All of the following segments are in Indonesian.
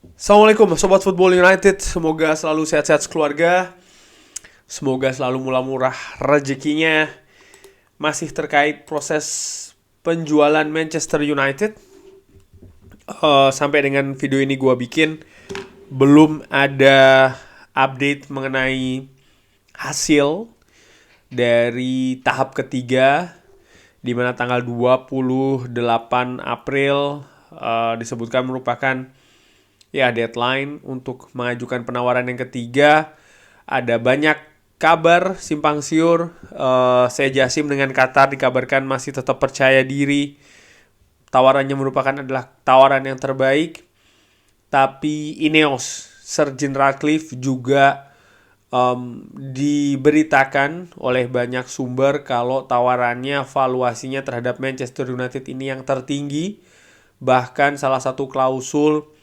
Assalamualaikum Sobat Football United. Semoga selalu sehat-sehat sekeluarga. Semoga selalu murah-murah rezekinya. Masih terkait proses penjualan Manchester United. Sampai dengan video ini gue bikin, belum ada update mengenai hasil dari tahap ketiga, di mana tanggal 28 April disebutkan merupakan deadline untuk mengajukan penawaran yang ketiga. Ada banyak kabar simpang siur. Saya Jasim dengan Qatar dikabarkan masih tetap percaya diri. Tawarannya merupakan adalah tawaran yang terbaik. Tapi Ineos, Sir Jim Ratcliffe juga diberitakan oleh banyak sumber kalau tawarannya, valuasinya terhadap Manchester United ini yang tertinggi. Bahkan salah satu klausul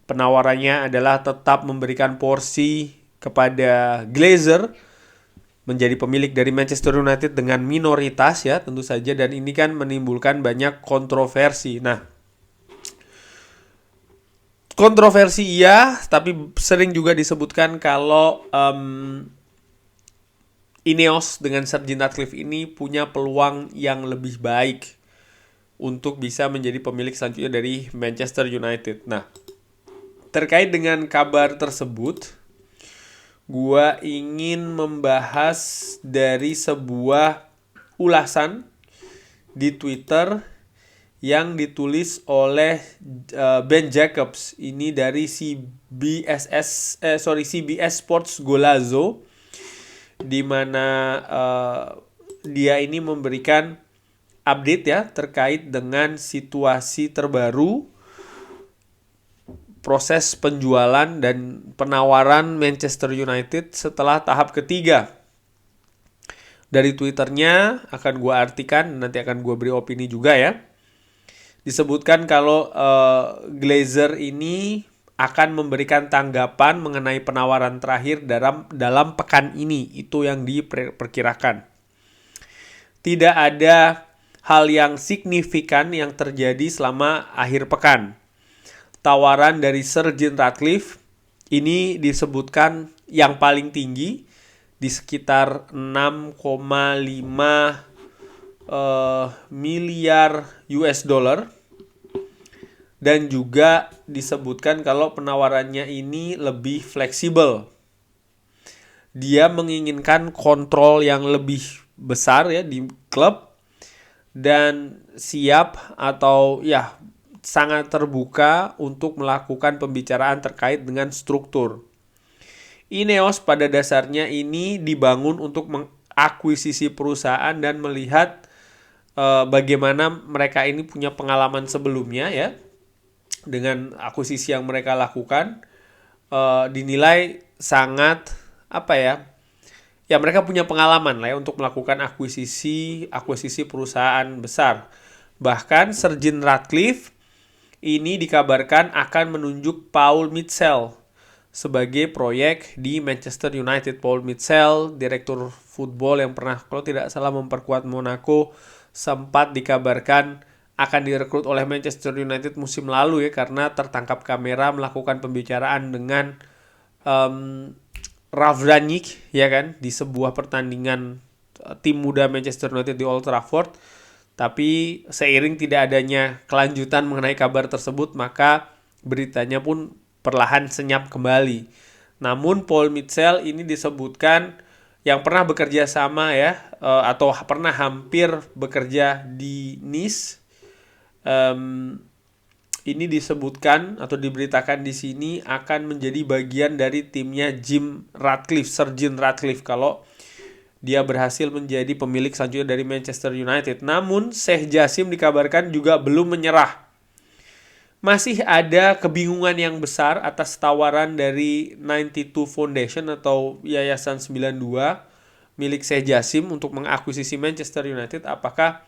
penawarannya adalah tetap memberikan porsi kepada Glazer menjadi pemilik dari Manchester United dengan minoritas ya tentu saja, dan ini kan menimbulkan banyak kontroversi. Nah, kontroversi iya, tapi sering juga disebutkan kalau Ineos dengan Sir Jim Ratcliffe ini punya peluang yang lebih baik untuk bisa menjadi pemilik selanjutnya dari Manchester United. Nah, terkait dengan kabar tersebut, gua ingin membahas dari sebuah ulasan di Twitter yang ditulis oleh Ben Jacobs. Ini dari CBS Sports Golazo, di mana dia ini memberikan update ya terkait dengan situasi terbaru proses penjualan dan penawaran Manchester United setelah tahap ketiga. Dari Twitternya akan gue artikan, nanti akan gue beri opini juga ya. Disebutkan kalau Glazer ini akan memberikan tanggapan mengenai penawaran terakhir dalam pekan ini. Itu yang diperkirakan. Tidak ada hal yang signifikan yang terjadi selama akhir pekan. Tawaran dari Sir Jim Ratcliffe ini disebutkan yang paling tinggi di sekitar 6,5 miliar US dollar, dan juga disebutkan kalau penawarannya ini lebih fleksibel. Dia menginginkan kontrol yang lebih besar ya di klub, dan siap atau ya sangat terbuka untuk melakukan pembicaraan terkait dengan struktur. Ineos pada dasarnya ini dibangun untuk mengakuisisi perusahaan dan melihat bagaimana mereka ini punya pengalaman sebelumnya ya dengan akuisisi yang mereka lakukan. Dinilai sangat mereka punya pengalaman lah ya untuk melakukan akuisisi perusahaan besar. Bahkan Sir Jim Ratcliffe ini dikabarkan akan menunjuk Paul Mitchell sebagai proyek di Manchester United. Paul Mitchell, direktur football yang pernah kalau tidak salah memperkuat Monaco, sempat dikabarkan akan direkrut oleh Manchester United musim lalu ya, karena tertangkap kamera melakukan pembicaraan dengan Ralf Rangnick ya kan, di sebuah pertandingan tim muda Manchester United di Old Trafford. Tapi seiring tidak adanya kelanjutan mengenai kabar tersebut, maka beritanya pun perlahan senyap kembali. Namun Paul Mitchell ini disebutkan yang pernah bekerja sama ya, atau pernah hampir bekerja di Nice. Ini disebutkan atau diberitakan di sini akan menjadi bagian dari timnya Sir Jim Ratcliffe kalau dia berhasil menjadi pemilik selanjutnya dari Manchester United. Namun Sheikh Jassim dikabarkan juga belum menyerah. Masih ada kebingungan yang besar atas tawaran dari 92 Foundation atau Yayasan 92 milik Sheikh Jassim untuk mengakuisisi Manchester United. Apakah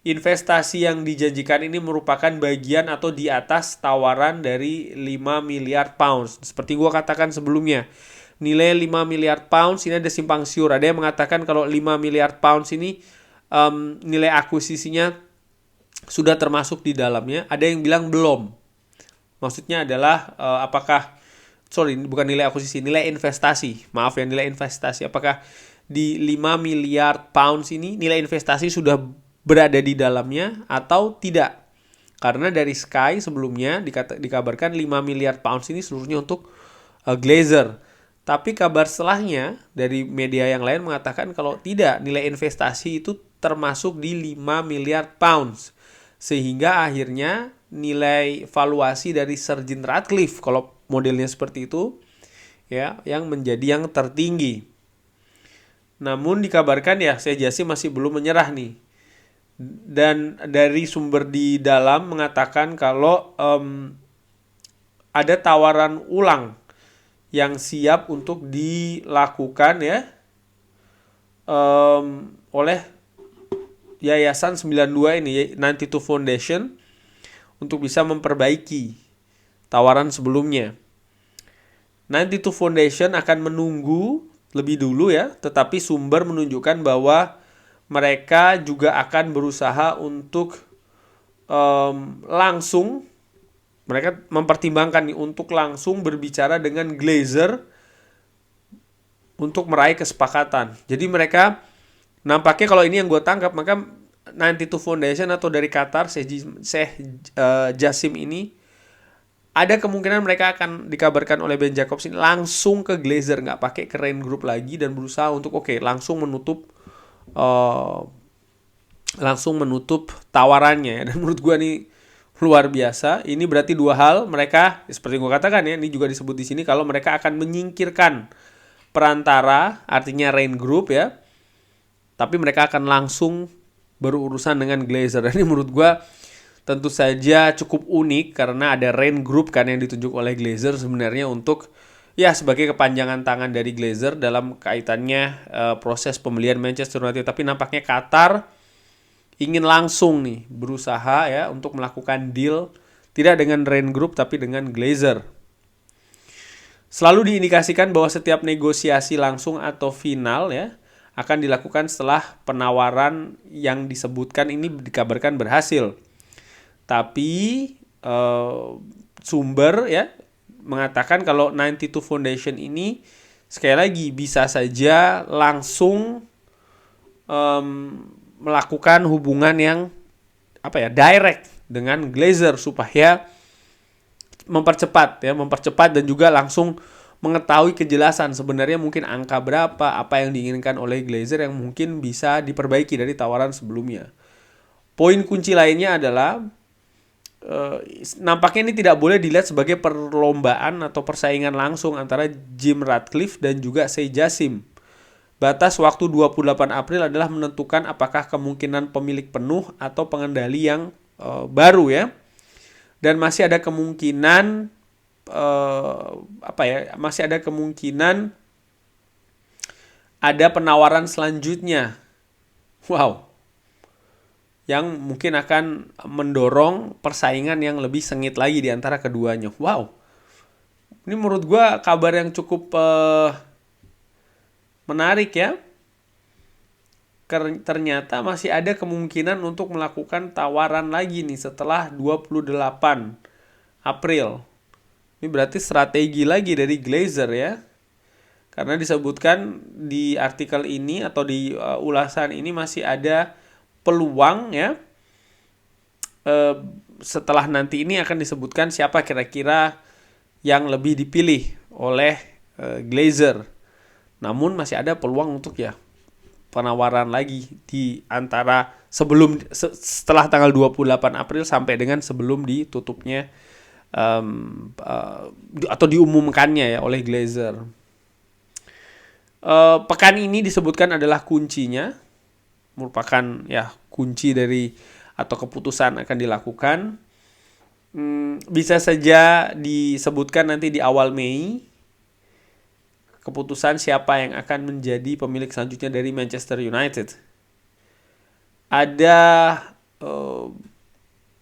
investasi yang dijanjikan ini merupakan bagian atau di atas tawaran dari 5 miliar pounds? Seperti gue katakan sebelumnya, nilai 5 miliar pounds ini ada simpang siur. Ada yang mengatakan kalau 5 miliar pounds ini nilai akuisisinya sudah termasuk di dalamnya. Ada yang bilang belum. Maksudnya adalah bukan nilai akuisisi, nilai investasi. Maaf ya, nilai investasi. Apakah di 5 miliar pounds ini nilai investasi sudah berada di dalamnya atau tidak? Karena dari Sky sebelumnya dikabarkan 5 miliar pounds ini seluruhnya untuk Glazer. Tapi kabar setelahnya dari media yang lain mengatakan kalau tidak, nilai investasi itu termasuk di 5 miliar pounds. Sehingga akhirnya nilai valuasi dari Sir Jim Ratcliffe, kalau modelnya seperti itu, ya, yang menjadi yang tertinggi. Namun dikabarkan ya, Sheikh Jassim masih belum menyerah nih. Dan dari sumber di dalam mengatakan kalau ada tawaran ulang yang siap untuk dilakukan ya oleh Yayasan 92 ini, 92 Foundation, untuk bisa memperbaiki tawaran sebelumnya. 92 Foundation akan menunggu lebih dulu ya, tetapi sumber menunjukkan bahwa mereka juga akan berusaha untuk langsung, mereka mempertimbangkan nih untuk langsung berbicara dengan Glazer untuk meraih kesepakatan. Jadi mereka nampaknya, kalau ini yang gue tangkap, maka 92 Foundation atau dari Qatar, Sheikh Jassim ini, ada kemungkinan mereka akan dikabarkan oleh Ben Jacobs ini langsung ke Glazer, nggak pakai ke Rain Group lagi, dan berusaha untuk langsung menutup tawarannya. Dan menurut gue nih luar biasa. Ini berarti dua hal. Mereka, seperti gue katakan ya, ini juga disebut di sini kalau mereka akan menyingkirkan perantara, artinya Rain Group ya, tapi mereka akan langsung berurusan dengan Glazer. Dan ini menurut gue tentu saja cukup unik karena ada Rain Group kan yang ditunjuk oleh Glazer sebenarnya untuk ya sebagai kepanjangan tangan dari Glazer dalam kaitannya proses pembelian Manchester United. Tapi nampaknya Qatar ingin langsung nih berusaha ya untuk melakukan deal tidak dengan Rain Group tapi dengan Glazer. Selalu diindikasikan bahwa setiap negosiasi langsung atau final ya akan dilakukan setelah penawaran yang disebutkan ini dikabarkan berhasil. Tapi sumber ya mengatakan kalau 92 Foundation ini sekali lagi bisa saja langsung melakukan hubungan yang direct dengan Glazer supaya mempercepat dan juga langsung mengetahui kejelasan sebenarnya mungkin angka berapa, apa yang diinginkan oleh Glazer yang mungkin bisa diperbaiki dari tawaran sebelumnya. Poin kunci lainnya adalah nampaknya ini tidak boleh dilihat sebagai perlombaan atau persaingan langsung antara Jim Ratcliffe dan juga Sheikh Jassim. Batas waktu 28 April adalah menentukan apakah kemungkinan pemilik penuh atau pengendali yang baru ya. Dan masih ada kemungkinan ada penawaran selanjutnya. Wow. Yang mungkin akan mendorong persaingan yang lebih sengit lagi di antara keduanya. Wow. Ini menurut gue kabar yang cukup menarik ya. Ternyata masih ada kemungkinan untuk melakukan tawaran lagi nih setelah 28 April. Ini berarti strategi lagi dari Glazer ya. Karena disebutkan di artikel ini atau di ulasan ini masih ada peluang ya. Setelah nanti ini akan disebutkan siapa kira-kira yang lebih dipilih oleh Glazer. Namun masih ada peluang untuk ya penawaran lagi di antara setelah tanggal 28 April sampai dengan sebelum ditutupnya atau diumumkannya ya oleh Glazer. Pekan ini disebutkan adalah kuncinya, merupakan ya kunci dari atau keputusan akan dilakukan. Bisa saja disebutkan nanti di awal Mei keputusan siapa yang akan menjadi pemilik selanjutnya dari Manchester United. Ada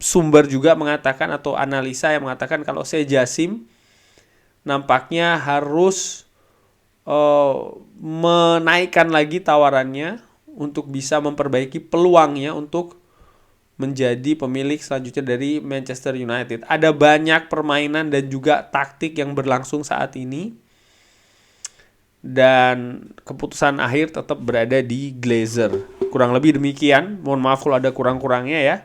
sumber juga mengatakan atau analisa yang mengatakan kalau Sheikh Jassim nampaknya harus menaikkan lagi tawarannya untuk bisa memperbaiki peluangnya untuk menjadi pemilik selanjutnya dari Manchester United. Ada banyak permainan dan juga taktik yang berlangsung saat ini. Dan keputusan akhir tetap berada di Glazer. Kurang lebih demikian. Mohon maaf kalau ada kurang-kurangnya ya.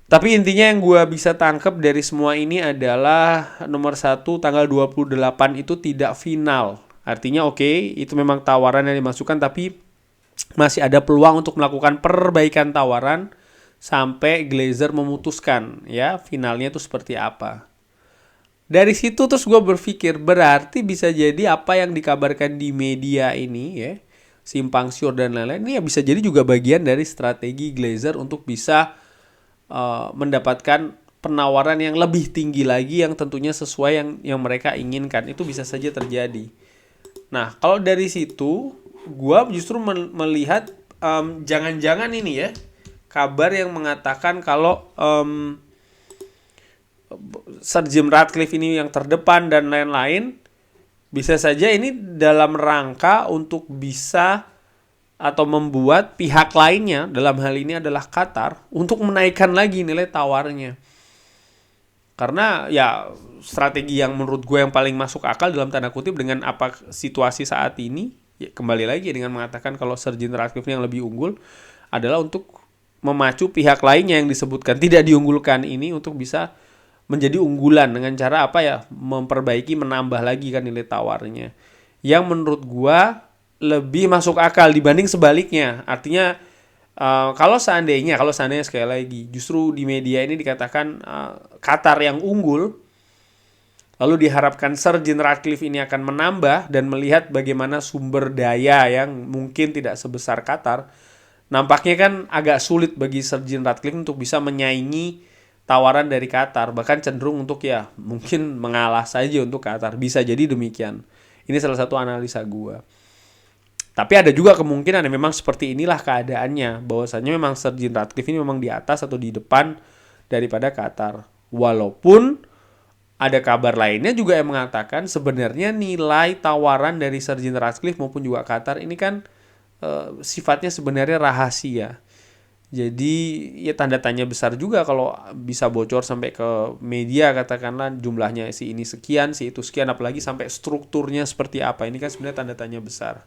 Tapi intinya yang gue bisa tangkap dari semua ini adalah nomor 1 tanggal 28 itu tidak final. Artinya oke, itu memang tawaran yang dimasukkan, tapi masih ada peluang untuk melakukan perbaikan tawaran sampai Glazer memutuskan ya finalnya itu seperti apa. Dari situ terus gue berpikir berarti bisa jadi apa yang dikabarkan di media ini ya, simpang siur dan lain-lain, ini ya bisa jadi juga bagian dari strategi Glazer untuk bisa mendapatkan penawaran yang lebih tinggi lagi yang tentunya sesuai yang mereka inginkan. Itu bisa saja terjadi. Nah, kalau dari situ gue justru melihat jangan-jangan ini ya kabar yang mengatakan kalau Sir Jim Ratcliffe ini yang terdepan dan lain-lain, bisa saja ini dalam rangka untuk bisa atau membuat pihak lainnya, dalam hal ini adalah Qatar, untuk menaikkan lagi nilai tawarnya. Karena ya strategi yang menurut gue yang paling masuk akal dalam tanda kutip dengan apa situasi saat ini, ya kembali lagi dengan mengatakan kalau Sir Jim Ratcliffe yang lebih unggul adalah untuk memacu pihak lainnya yang disebutkan tidak diunggulkan ini untuk bisa menjadi unggulan dengan cara apa ya, memperbaiki, menambah lagi kan nilai tawarnya. Yang menurut gue lebih masuk akal dibanding sebaliknya. Artinya kalau seandainya sekali lagi justru di media ini dikatakan Qatar yang unggul, lalu diharapkan Sir Jim Ratcliffe ini akan menambah dan melihat bagaimana sumber daya yang mungkin tidak sebesar Qatar, nampaknya kan agak sulit bagi Sir Jim Ratcliffe untuk bisa menyaingi tawaran dari Qatar, bahkan cenderung untuk ya mungkin mengalah saja untuk Qatar. Bisa jadi demikian. Ini salah satu analisa gua. Tapi ada juga kemungkinan yang memang seperti inilah keadaannya, bahwasanya memang Sir Jim Ratcliffe ini memang di atas atau di depan daripada Qatar. Walaupun ada kabar lainnya juga yang mengatakan sebenarnya nilai tawaran dari Sir Jim Ratcliffe maupun juga Qatar ini kan sifatnya sebenarnya rahasia. Jadi ya tanda tanya besar juga kalau bisa bocor sampai ke media, katakanlah jumlahnya si ini sekian, si itu sekian, apalagi sampai strukturnya seperti apa. Ini kan sebenarnya tanda tanya besar.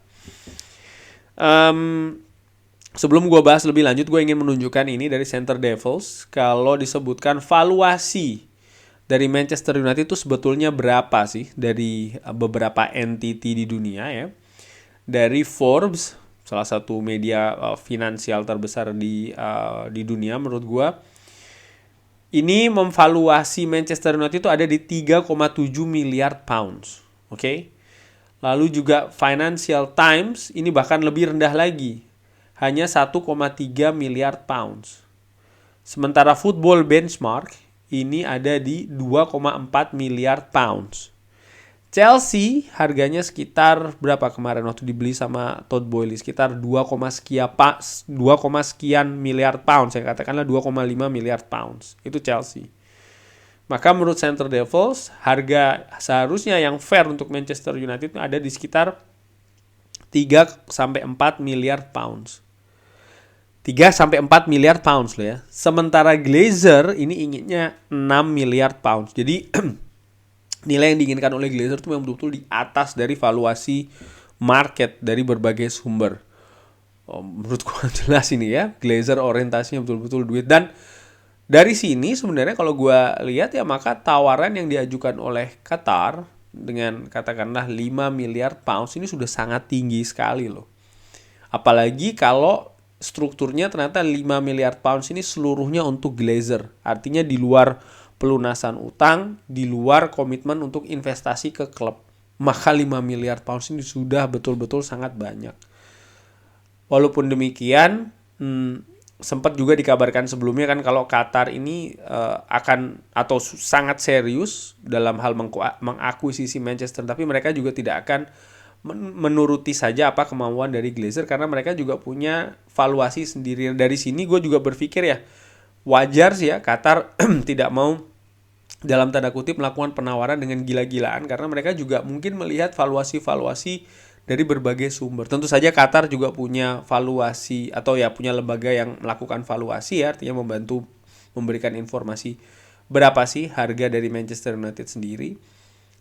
Sebelum gue bahas lebih lanjut, gue ingin menunjukkan ini dari Center Devils. Kalau disebutkan valuasi dari Manchester United itu sebetulnya berapa sih dari beberapa entity di dunia ya. Dari Forbes, salah satu media finansial terbesar di dunia menurut gue, ini memvaluasi Manchester United itu ada di 3,7 miliar pounds. Oke. Lalu juga Financial Times ini bahkan lebih rendah lagi, hanya 1,3 miliar pounds. Sementara Football Benchmark ini ada di 2,4 miliar pounds. Chelsea harganya sekitar berapa kemarin waktu dibeli sama Todd Boehly? Sekitar 2, sekian miliar pounds. Saya katakanlah 2,5 miliar pounds. Itu Chelsea. Maka menurut Center Devils, harga seharusnya yang fair untuk Manchester United ada di sekitar 3-4 miliar pounds. 3-4 miliar pounds loh ya. Sementara Glazer ini inginnya 6 miliar pounds. Jadi nilai yang diinginkan oleh Glazer itu memang betul-betul di atas dari valuasi market dari berbagai sumber. Menurut gue jelas ini ya, Glazer orientasinya betul-betul duit. Dan dari sini sebenarnya kalau gue lihat ya, maka tawaran yang diajukan oleh Qatar dengan katakanlah 5 miliar pounds ini sudah sangat tinggi sekali loh. Apalagi kalau strukturnya ternyata 5 miliar pounds ini seluruhnya untuk Glazer. Artinya di luar pelunasan utang, di luar komitmen untuk investasi ke klub. Maka 5 miliar pounds ini sudah betul-betul sangat banyak. Walaupun demikian, sempat juga dikabarkan sebelumnya kan kalau Qatar ini akan atau sangat serius dalam hal mengakuisisi Manchester, tapi mereka juga tidak akan menuruti saja apa kemauan dari Glazer karena mereka juga punya valuasi sendiri. Dari sini gue juga berpikir ya wajar sih ya Qatar tidak mau dalam tanda kutip melakukan penawaran dengan gila-gilaan karena mereka juga mungkin melihat valuasi-valuasi dari berbagai sumber. Tentu saja Qatar juga punya valuasi atau ya punya lembaga yang melakukan valuasi ya, artinya membantu memberikan informasi berapa sih harga dari Manchester United sendiri.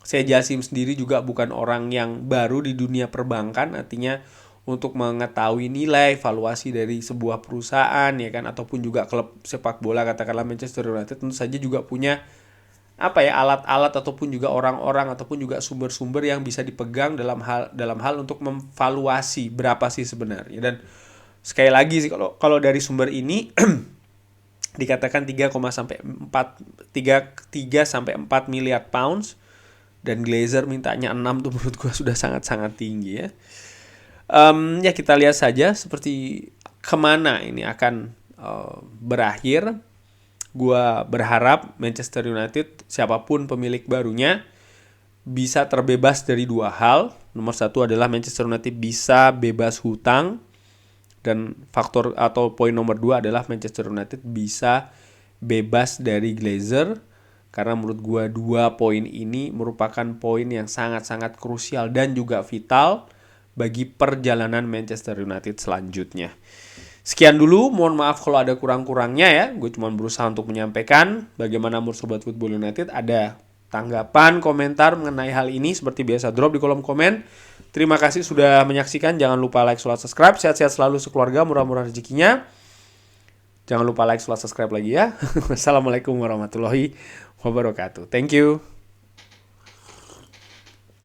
Saya Jasim sendiri juga bukan orang yang baru di dunia perbankan, artinya untuk mengetahui nilai valuasi dari sebuah perusahaan ya kan, ataupun juga klub sepak bola katakanlah Manchester United tentu saja juga punya alat-alat ataupun juga orang-orang ataupun juga sumber-sumber yang bisa dipegang dalam hal untuk memvaluasi berapa sih sebenarnya. Dan sekali lagi sih kalau dari sumber ini dikatakan 3 sampai 4 miliar pounds dan Glazer mintanya 6 tuh menurut gua sudah sangat-sangat tinggi ya. Ya kita lihat saja seperti kemana ini akan berakhir. Gua berharap Manchester United siapapun pemilik barunya bisa terbebas dari dua hal. Nomor satu adalah Manchester United bisa bebas hutang, dan faktor atau poin nomor dua adalah Manchester United bisa bebas dari Glazer. Karena menurut gua dua poin ini merupakan poin yang sangat-sangat krusial dan juga vital bagi perjalanan Manchester United selanjutnya. Sekian dulu, mohon maaf kalau ada kurang-kurangnya ya. Gue cuma berusaha untuk menyampaikan bagaimana menurut Sobat Football United. Ada tanggapan, komentar mengenai hal ini seperti biasa drop di kolom komen. Terima kasih sudah menyaksikan. Jangan lupa like, subscribe. Sehat-sehat selalu sekeluarga, murah-murah rezekinya. Jangan lupa like, subscribe lagi ya. Wassalamualaikum warahmatullahi wabarakatuh. Thank you.